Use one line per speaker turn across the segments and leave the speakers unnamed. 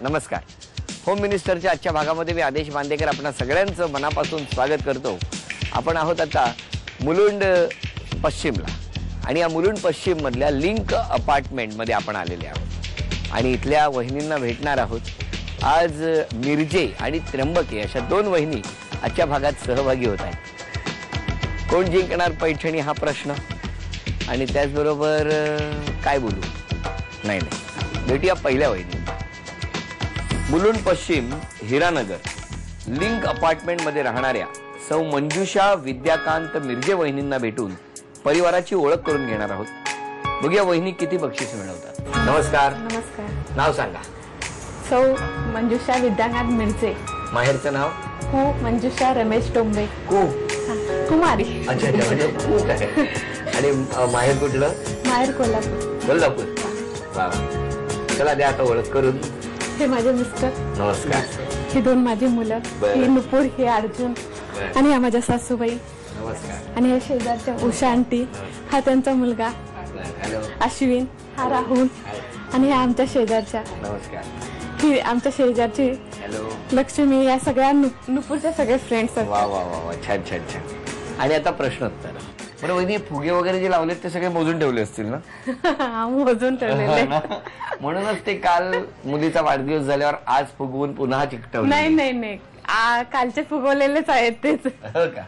नमस्कार. होम मिनिस्टरच्या आजच्या भागामध्ये मी आदेश बांदेकर आपणा सगळ्यांचं मनापासून स्वागत करतो. आपण आहोत आता मुलुंड पश्चिमला आणि या मुलुंड पश्चिम मधल्या लिंक अपार्टमेंट मध्ये आपण आलेले आहोत आणि इथल्या वहिनींना भेटणार आहोत. आज मिरजे आणि त्र्यंबके अशा दोन वहिनी आजच्या भागात सहभागी होत आहेत. कोण जिंकणार पैठणी हा प्रश्न आणि त्याचबरोबर काय बोलू नाही भेटूया पहिल्या वहिनी. मुलुंड पश्चिम हिरानगर लिंक अपार्टमेंट मध्ये राहणाऱ्या सौ मंजुषा विद्याकांत मिरजे वहिनींना भेटून परिवाराची ओळख करून घेणार आहोत. बघूया वहिनी किती बक्षीस मिळवतात. नमस्कार.
नमस्कार.
नाव सांगा.
सौ मंजुषा विद्याकांत मिरजे.
माहेरचं नाव?
हो मंजुषा रमेश टोंबे. कुमारी.
अच्छा अच्छा म्हणजे खूप आहे. आणि माहेर कुठलं?
माहेर कोल्हापूर.
कोल्हापूर. वा. चला द्या आता ओळख करून.
हे माझे मिस्टर.
नमस्कार.
ही दोन माझी मुलं. ही नुपूर, ही अर्जुन आणि ह्या माझ्या सासूबाई.
नमस्कार.
आणि हे शेजारच्या उषा आंटी, हा त्यांचा मुलगा अश्विन, हा राहुल आणि ह्या आमच्या शेजारच्या.
नमस्कार.
ही आमच्या शेजारची लक्ष्मी. या सगळ्या नुपूरच्या सगळे फ्रेंड्स.
वा वा वा वा. छान छान छान. आणि आता प्रश्नोत्तर. बरं वहिनी फुगे वगैरे जे लावलेत ते सगळे मोजून ठेवले असतील ना?
मोजून ठेवलेले.
म्हणूनच ते काल मुलीचा वाढदिवस झाल्यावर आज फुगवून पुन्हा चिकटवले.
नाही नाही नाही, कालचे फुगवलेलेच आहेत तेच.
हो का?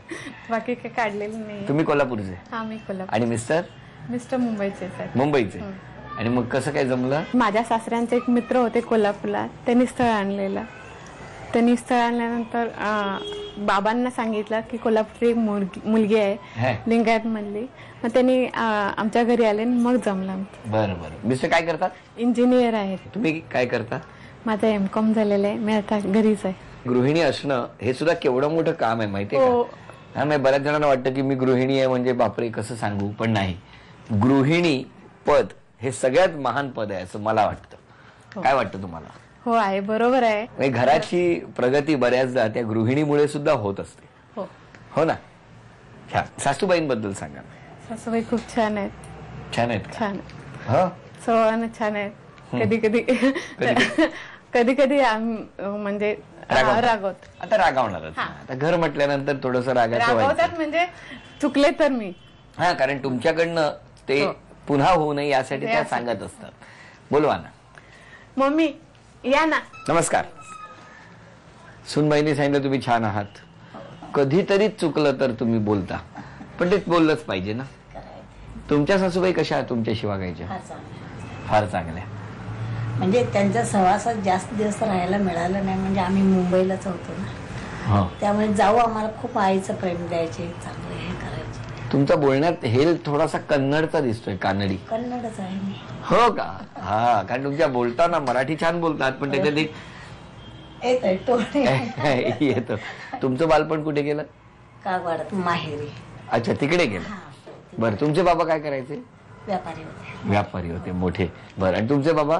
बाकी काही काढलेले नाही.
तुम्ही कोल्हापूरचे?
हा मी कोल्हापूर.
आणि मिस्टर?
मिस्टर मुंबईचे आहेत.
मुंबईचे. आणि मग कसं काय जमलं?
माझ्या सासऱ्यांचे एक मित्र होते कोल्हापूरला, त्यांनी स्थळ आणलेलं. त्यांनी स्थळ आणल्यानंतर बाबांना सांगितलं की कोल्हापूरची एक मुलगी आहे लिंगायत मधली. मग त्यांनी आमच्या घरी आले मग जमलं.
बरं बरं. मिस्टर काय करतात?
इंजिनियर आहेत.
तुम्ही काय करता?
माझं एमकॉम झालेलं आहे. मी आता घरीच आहे.
गृहिणी असणं हे सुद्धा केवढं मोठं काम आहे माहितीये का? हा बऱ्याच जणांना वाटतं की मी गृहिणी आहे म्हणजे बापरे कसं सांगू, पण नाही. गृहिणी पद हे सगळ्यात महान पद आहे असं मला वाटतं. काय वाटतं तुम्हाला?
हो आहे, बरोबर आहे.
घराची प्रगती बऱ्याचदा त्या गृहिणीमुळे सुद्धा होत असते. हो ना? सासूबाईंबद्दल सांगा.
सासूबाई खूप छान आहेत.
छान आहेत?
छान. स्वभावानं छान आहेत. कधी कधी कधी कधी म्हणजे रागवत.
आता रागावणारच. आता घर म्हटल्यानंतर थोडस
रागवतात म्हणजे चुकले तर मी.
हा, कारण तुमच्याकडनं ते पुन्हा होऊ नये यासाठी त्या सांगत असतात. बोलवा ना.
मम्मी या ना.
नमस्कार. सुनबाईंनी सांगितलं तुम्ही छान आहात. कधीतरी चुकलं तर तुम्ही बोलता, पण ते बोललंच पाहिजे ना. तुमच्या सासूबाई कशा आहेत तुमच्याशी वागायच्या? फार चांगल्या.
म्हणजे त्यांच्या सहवासात जास्त दिवस राहायला मिळालं नाही. म्हणजे आम्ही मुंबईलाच होतो ना, त्यामुळे जाऊ आम्हाला खूप आईचं प्रेम द्यायचे, चांगलं हे करायचे.
तुमचा बोलण्यात हेल थोडासा कन्नडचा दिसतोय. कानडी?
कन्नडच आहे मी.
हो का? हा, कारण तुमच्या बोलताना मराठी छान बोलतात पण त्याच्यात एक येत. तुमचं बालपण कुठे गेलं?
कागवाडात माहेरी.
अच्छा, तिकडे गेलं. बरं. तुमचे बाबा काय करायचे?
व्यापारी होते.
व्यापारी होते मोठे. बरं. आणि तुमचे बाबा?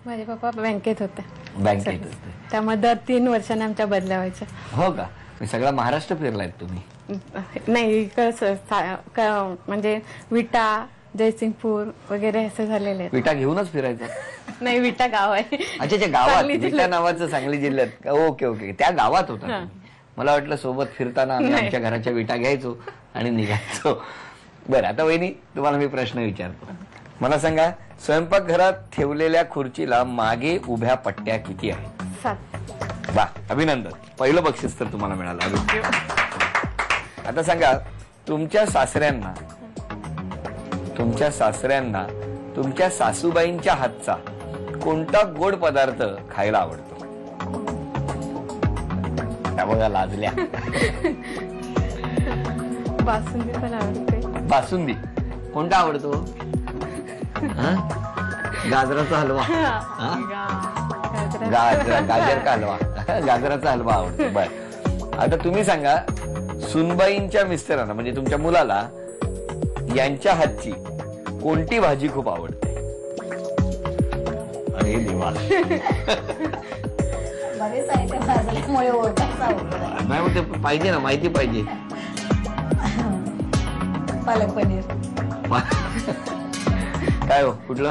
माझे पप्पा बँकेत होते.
बँकेत होते.
त्यामुळे दर 3 वर्षांनी आमच्या बदल्या व्हायच्या.
हो का? सगळा महाराष्ट्र फिरलायत तुम्ही?
नाही, म्हणजे विटा, जयसिंगपूर वगैरे असं झालेले आहेत.
विटा घेऊनच फिरायचं?
नाही, विटा गाव आहे.
अच्छा, त्या गावात विटा नावाचं सांगली जिल्ह्यात. Okay okay. त्या गावात होता. मला वाटलं सोबत फिरताना आम्ही आमच्या घराच्या विटा घ्यायचो आणि निघायचो. बरं. आता वहिनी तुम्हाला मी प्रश्न विचारतो. मला सांगा, स्वयंपाकघरात ठेवलेल्या खुर्चीला मागे उभ्या पट्ट्या किती आहेत?
7.
वा, अभिनंदन. पहिलं बक्षीस तर तुम्हाला मिळालं. आता सांगा, तुमच्या सासऱ्यांना तुमच्या सासूबाईंच्या हातचा कोणता गोड पदार्थ खायला आवडतो? त्यामुळे लाजल्या.
बासुंदी पण आवडते.
बासुंदी कोणता आवडतो? गाजराचा हलवा. गाजर का हलवा? गाजराचा हलवा आवडतो. बर. आता तुम्ही सांगा, सुनबाईंच्या मिस्टरांना म्हणजे तुमच्या मुलाला यांच्या हातची कोणती भाजी खूप आवडते? अरे देवा.
बरेच आहे ते भाजल्यामुळे ओळखायचं आवडतं.
नाही मग ते पाहिजे ना, माहिती पाहिजे.
पालक पनीर.
काय हो? कुठलं?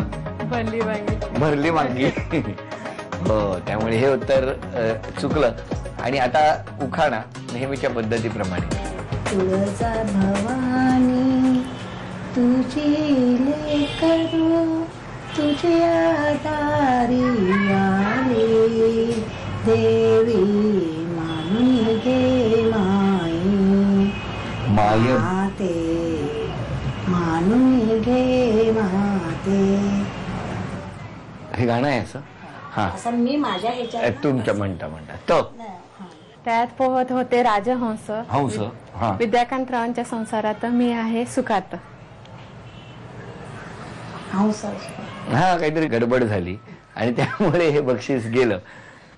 भरली वांगी.
भरली वांगी. हो, त्यामुळे हे उत्तर चुकलं. आणि आता उखाणा नेहमीच्या पद्धतीप्रमाणे.
तुळजा भवानी तुझी लेकरू तुझ्या दारी आले देवी मानून घे माई
माय
माते मानून घे माते.
हे गाणं आहे असं? हा,
असं मी माझ्या ह्याच्यात
तुमच्या म्हणता तो
त्यात पोहत होते राजहंस,
हंस. हा,
विद्याकांतरावांच्या संसारात मी आहे सुखात.
हंस.
हा, काहीतरी गडबड झाली आणि त्यामुळे हे बक्षीस गेलं.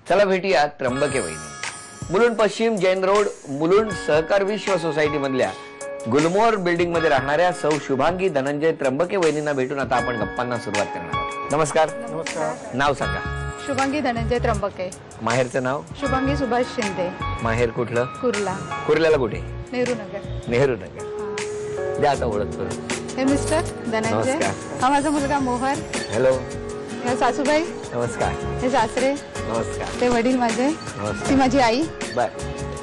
चला भेटूया त्र्यंबके वहिनी. मुलुंड पश्चिम, जैन रोड, मुलुंड सहकार विश्व सोसायटी मधल्या गुलमोहर बिल्डिंग मध्ये राहणाऱ्या सौ शुभांगी धनंजय त्र्यंबके वहिनींना भेटून आता आपण गप्पांना सुरुवात करणार आहोत. नमस्कार.
नमस्कार.
नाव सांगा.
शुभांगी धनंजय त्र्यंबके.
माहेरचं नाव?
शुभांगी सुभाष शिंदे.
माहेर कुठलं?
कुर्ला.
कुर्ल्याला कुठे?
नेहरू नगर.
नेहरू नगर. द्या आता ओळख करून.
हे मिस्टर धनंजय.
नमस्कार.
हा माझा मुलगा मोहन.
हॅलो.
हे सासूबाई.
नमस्कार.
हे सासरे.
नमस्कार.
ते वडील माझे.
नमस्कार.
ती माझी आई.
बर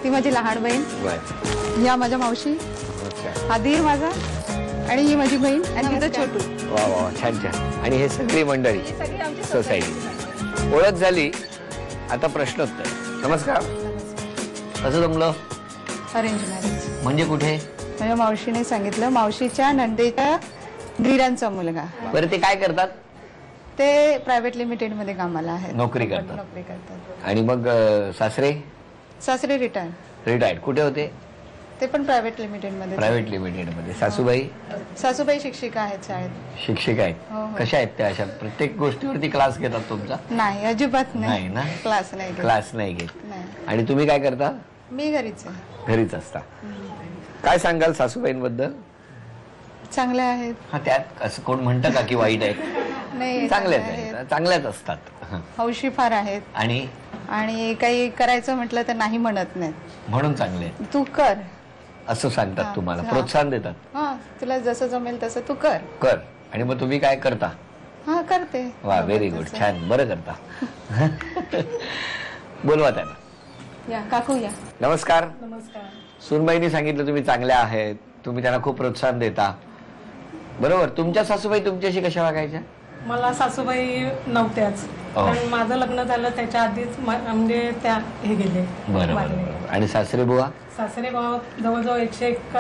ती माझी लहान बहीण.
बर.
या माझ्या मावशी.
नमस्कार.
हा दीर माझा आणि ही माझी बहीण आणि तिचं छोटू.
वा वा, छान छान. आणि हे सगळी मंडळी सोसायटी. ओळख झाली, आता प्रश्नोत्तर. नमस्कार. कसं जमलं?
Arrange marriage.
म्हणजे कुठे?
माझ्या मावशीने सांगितलं, मावशीच्या नंदेच्या धीरांचा मुलगा.
बरं, ते काय करतात?
ते प्रायव्हेट लिमिटेड मध्ये कामाला आहेत.
नोकरी करतात.
नोकरी करतात.
आणि मग सासरे?
सासरे रिटायर.
रिटायर्ड. कुठे होते?
ते पण प्रायव्हेट लिमिटेड मध्ये.
प्रायव्हेट लिमिटेड मध्ये. सासूबाई?
सासूबाई शिक्षिका आहेत शाळेत.
शिक्षिका आहेत.
हो, हो.
कशा आहेत त्या? अशा प्रत्येक गोष्टीवरती क्लास घेतात तुमचा?
नाही, अजिबात
नाही
नाही
ना?
क्लास नाही घेत.
क्लास नाही घेत.
नाही.
आणि तुम्ही काय करता?
मी घरीच आहे.
घरीच असता. काय सांगाल सासूबाईंबद्दल?
चांगले आहेत.
हा, त्यात असं कोण म्हणतं का की वाईट आहेत?
नाही,
चांगल्याच
चांगले
आहेत,
आहेत.
चांगल्याच असतात. हं.
हौशी फार आहेत
आणि
आणि काही करायचं म्हटलं तर नाही म्हणत नाहीत.
म्हणून चांगले आहेत
तू कर.
असं सांगतात
हा,
तुम्हाला,
हा.
प्रोत्साहन देतात.
हा, तुला जसं जमेल तसं तू कर.
कर. आणि मग तुम्ही काय करता?
हा, करते.
वा, व्हेरी गुड.
तसं.
छान, बरं करता. बोलवा त्यांना.
या काकू या.
नमस्कार.
नमस्कार.
सुनबाईंनी सांगितलं तुम्ही चांगल्या आहेत, तुम्ही त्यांना खूप प्रोत्साहन देता. बरोबर. तुमच्या सासूबाई तुमच्याशी कशा वागायच्या?
मला सासूबाई नव्हत्याच,
हो.
कारण माझं लग्न झालं त्याच्या आधीच म्हणजे त्या हे गेले.
बरोबर.
वारले.
आणि सासरे बुवा?
सासरे भाऊ जवळजवळ 101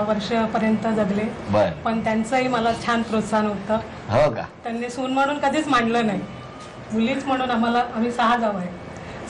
वर्षापर्यंत जगले,
बर.
पण त्यांचंही मला छान प्रोत्साहन होतं.
हो का?
त्यांनी सून म्हणून कधीच मांडलं नाही, मुलीच म्हणून आम्ही 6 जाव आहे.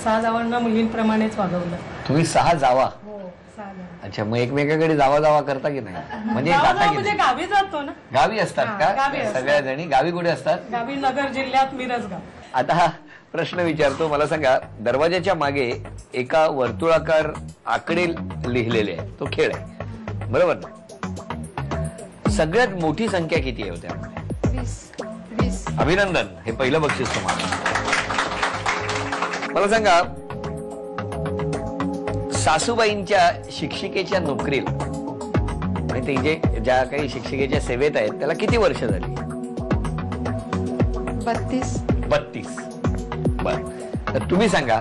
6 जावांना मुलींप्रमाणेच वागवलं.
तुम्ही 6 जावा?
हो, 6 जावा.
अच्छा, मग एकमेकाकडे जावा जावा करता की नाही? म्हणजे
जावा
जाता
जावा
की
म्हणजे
नाही?
गावी जातो ना.
गावी असतात
हा,
का
गावी असतात.
सगळ्या जणी? गावी कुठे असतात?
गावी नगर जिल्ह्यात मिरजगाव.
आता हा प्रश्न विचारतो. मला सांगा, दरवाजाच्या मागे एका वर्तुळाकार आकडे लिहिलेले आहे, तो खेळ आहे, बरोबर ना? सगळ्यात मोठी संख्या किती आहे त्यामध्ये?
20.
अभिनंदन. हे पहिलं बक्षीस तुम्हाला. मला सांगा, सासूबाईंच्या शिक्षिकेच्या नोकरीला आणि ते जे ज्या काही शिक्षिकेच्या सेवेत आहेत त्याला किती वर्ष झाली?
32.
32. बर. तर तुम्ही सांगा,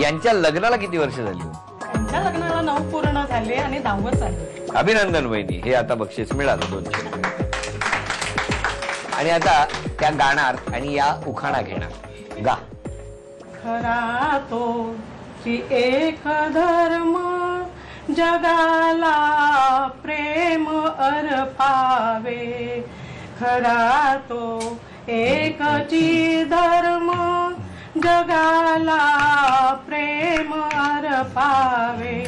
यांच्या लग्नाला किती वर्ष झाली?
त्यांच्या लग्नाला 9 पूर्ण झाले आणि 10वं चालू.
अभिनंदन वहिनी. हे आता बक्षीस मिळालं 200 रुपये. आणि आता त्या गाणार आणि या उखाणा घेणार. गा.
खरा तो की एक धर्म जगाला प्रेम अर्पावे. खरा तो एकची धर्म जगाला प्रेम अर्पावे.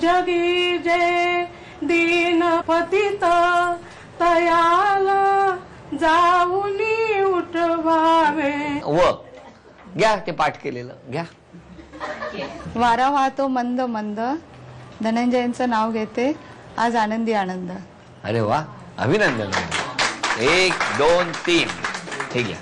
जगी जे दीन पतित तयाला जाऊनी उठवावे.
व घ्या ते पाठ केलेलं घ्या.
वारा वाहतो मंद मंद, धनंजयचं नाव घेते आज आनंदी आनंद.
अरे वा, अभिनंदन. 1 2 3 हे घ्या.